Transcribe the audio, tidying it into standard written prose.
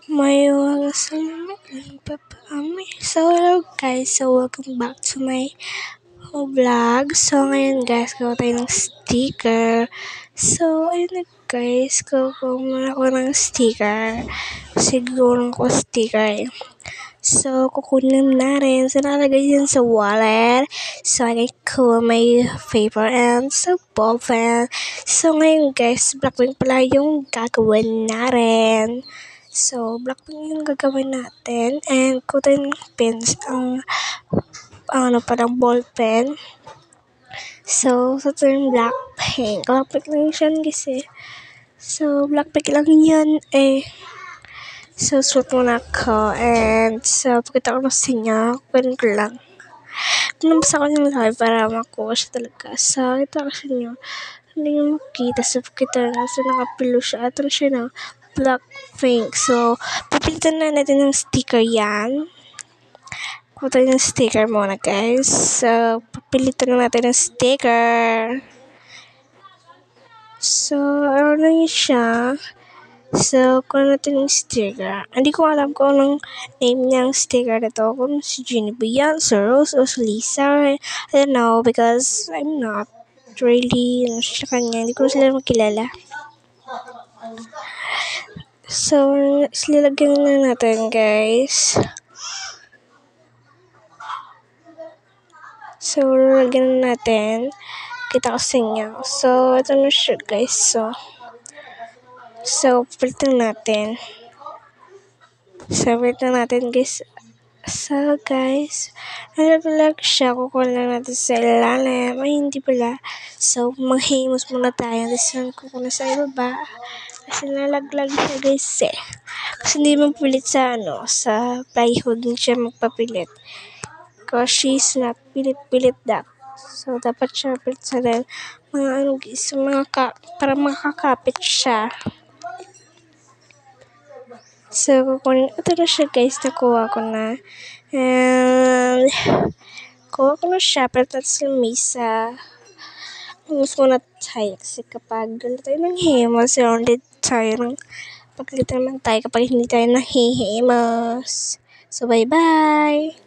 May So hello guys, so welcome back to my vlog. So ngayon guys, gawa tayo ng sticker. So ayun na guys, gawa muna ako ng sticker. Siguro ko sticker eh. So kukunin na rin. So nalagay yan sa wallet. So I can cool my paper and sa ball pen. So ngayon guys, Blackpink pala yung gagawin natin. So, Blackpink yung gagawin natin. And cotton pens ang parang ball pen. So, sa term Blackpink. Blackpink lang siya kasi. So, Blackpink lang yan eh. So, suot muna ako. And so, pakita ko na sa inyo. Ganun ko lang. Pinabasa ko yung live para makuha siya talaga. So, kita ko sa inyo. Hindi nyo makita. So, pakita na. So, nakapilo siya. At siya na Blackpink. So, pipilitan na natin ng sticker yan. Pupunta yung sticker muna, guys. So, papilitan na natin ng sticker. So, ano yun siya? So, kung natin yung sticker. Hindi ko alam kung anong name niyang sticker na to. Kung si Jenny ba yan, si Rose, o si Lisa. I don't know, because I'm not really sa kanya. Hindi ko sila makilala. So, silagyan na natin, guys. So, lagyan na natin. Kita ko sa inyo. So, ito na siya, guys. So, palitan natin. So, palitan natin, guys. So, guys, nalaglag siya. Kukuha lang natin sa ilalim. Ay, hindi pala. So, manghimos muna tayo. Tapos, kukuha sa ibaba. Kasi nalaglag siya, guys, eh. Kasi hindi mapilit sa plywood. Hindi siya magpapilit. Because she's not pilit-pilit that. So, dapat siya pilit sa mga guys, para makakapit siya. So, kukunin. Ito na siya, guys. Nakuha ko na. And, kuha ko na siya. Pero that's yung misa. Mas muna tayo. Kasi kapag galit tayo ng himos, only tayo ng paggalit naman tayo kapag hindi tayo nahihimos. So, bye-bye!